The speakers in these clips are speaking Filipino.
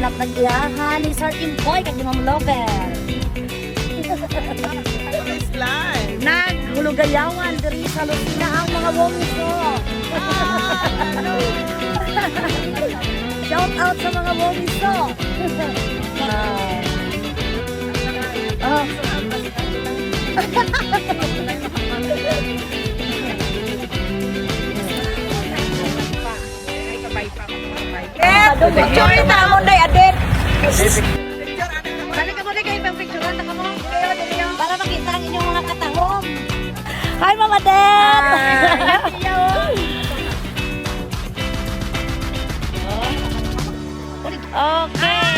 anak nag-iyahan ni Sir Imboy kag Ma'am Lover. Naghulugayawan diri sa Lucina ang mga wongso. Shout out sa mga wongso. Picture ta mo day adit. Balik ka mo din kayo pang picture na mo. Para makita ang inyong mga katahom. Hi Mama Dad! Okay.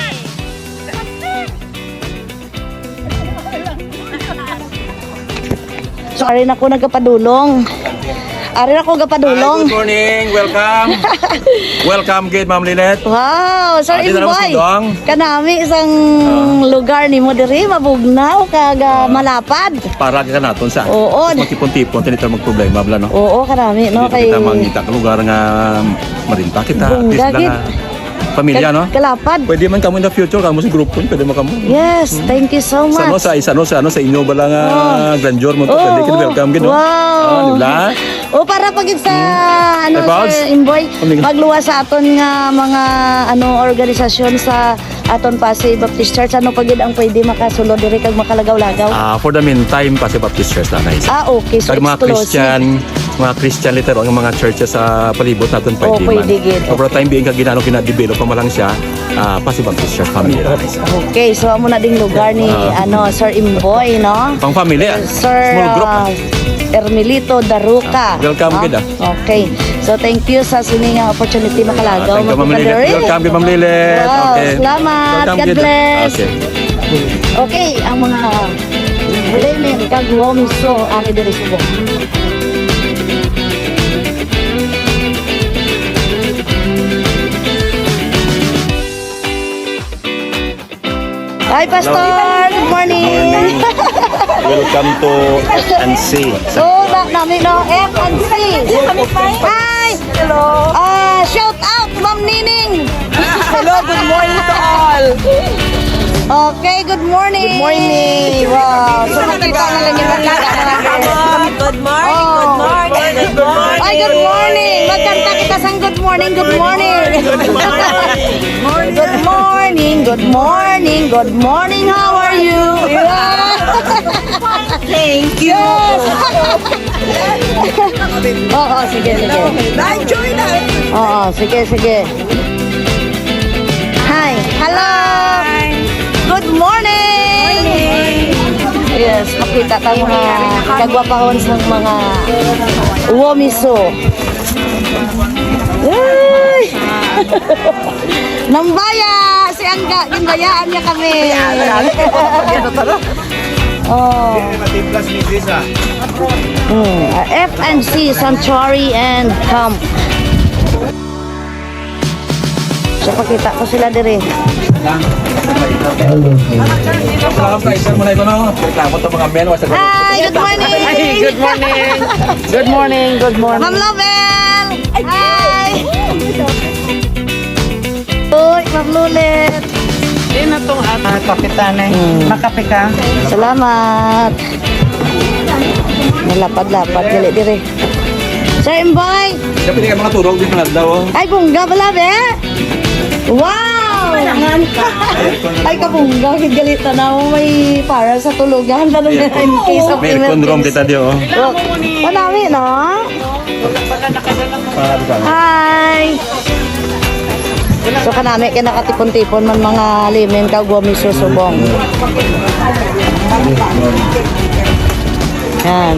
So, arin ako nagkapadulong. Arin ako nagkapadulong. Good morning, welcome. Welcome kid Ma'am Linet. Wow, Sir Dito na mo Imboy. sundong. Kanami isang lugar ni mo diri mabugnaw kag malapad. Para ka naton sa. Oo. Magtipon-tipon tinito magproblema bala no. Oo, kanami no Dito kay kita mangita ka lugar nga marinta kita. Bongga, At least gid. lang pamilya no. Kalapad. Pwede man kamo in the future kamo sa grupo pwede mo kamo. Yes, thank you so Sa much. sa inyo bala nga grandeur mo to pwede ka welcome gid no. Wow. Di ba? O para pagid sa Hey, Pods? Sir Imboy, Amigo. magluwas sa aton nga mga organisasyon sa aton Pasay Baptist Church ano pagid ang pwede makasulod diri kag makalagaw-lagaw. For the meantime Pasay Baptist Church na nice. Okay, so Kag mga Christian litero ang mga churches sa palibot natin pwede man. pwede gid. Over time being kag ginano kina-develop pa man lang siya, Pasay Baptist Church family na nice. Okay, so amo na ding lugar ni Sir Imboy, no? Pang family, Sir small group. Ermilito Daruca. Welcome, gid, Okay. So thank you sa sining opportunity makalagaw. Thank you, Ma'am Lilet. Magpapalari. Welcome kay Ma'am Lilet. Wow, Okay. salamat. Welcome, God gid. bless. Okay. Okay, ang mga laymen kag wongso ani diri subong. Hi, Pastor. Good morning. Welcome to F&C. So, namin no, F&C. Hi. Hello. Shout out, Ma'am Nining. Hello, good morning to all. Okay, good morning. Good morning. Wow. So, nakita na lang yung mga Good morning, good morning, good morning. Ay, good morning. Magkanta kita sang good morning, good morning. Good morning, good morning, good morning. How are you? Thank you. Oo, sige, sige. Na-enjoy na. Oo, sige, sige. Hi. Hello. Good morning. Yes, makita tayo mga kagwapahon sa mga womiso. Ay! Nambaya! Si Angga, ginbayaan niya kami. Oh. F&C Sanctuary and Camp. So, pakita ko sila dire. Salamat sa isang muna ito no. Reklamo to mga men sa Hi, good morning. Good morning. Good morning, good morning. Ma'am Lovell. Hi. Uy, Ma'am Lulit. Di na itong kapitan eh. Makape ka? Salamat. Malapad-lapad gali dire. Sir Imboy. Dapat ka mga turog di man daw. Ay, bungga pala be. Wow! Ay, kabungga. Gigalitan na mo may para sa tulugan. Lalo na in case of May kondrom kita dio. Panami, no? Hi! So, kanami kaya nakatipon-tipon man mga limen kagwami susubong. Yan.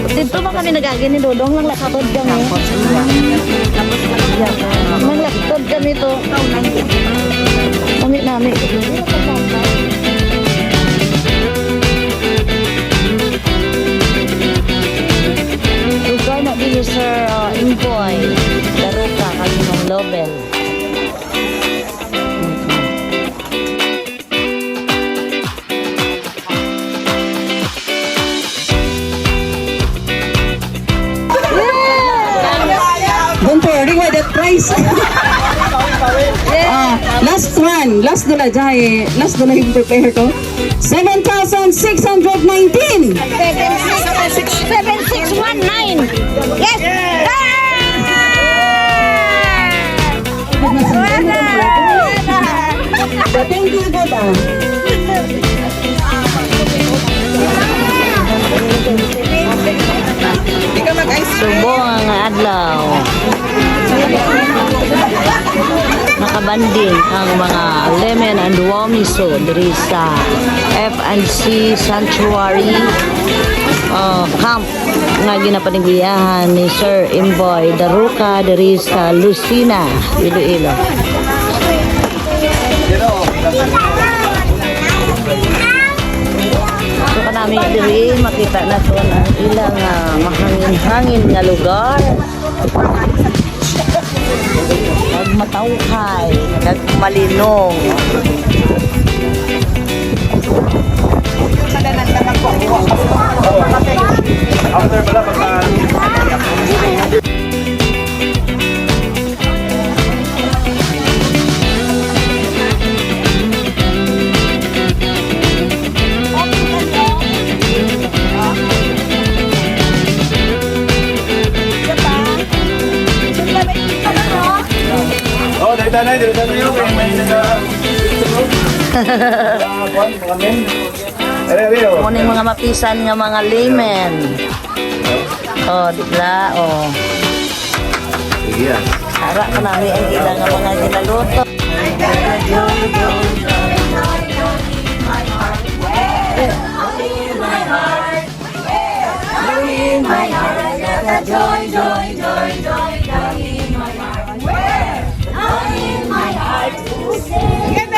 Dito ba kami nagagin ni Dodong lang lakatod kami. Manglakatod kami to. Kami namin. Lugar na din Sir Imboy. Daruca, kami ng Lobel. dola jahe. Last dola yung prepare ko. 7,619. 7619. Yes! Thank you, good Subong ang adlaw. Nakabanding ang mga Lemen and Womiso diri sa F&C Sanctuary camp nga ginapanigbiyahan ni Sir Imboy Daruca diri sa Lucina, Iloilo. So kanami diri makita na to ang ilang mahangin-hangin nga lugar. Kag matawhay, kag malinong. After pala pagka Oh, dito na yun kay may nasa mga men. Ano yung mga mapisan nga mga laymen. Oh, dikla, oh. Yeah. Ara ka namin ang ilang nga mga ginaluto. Get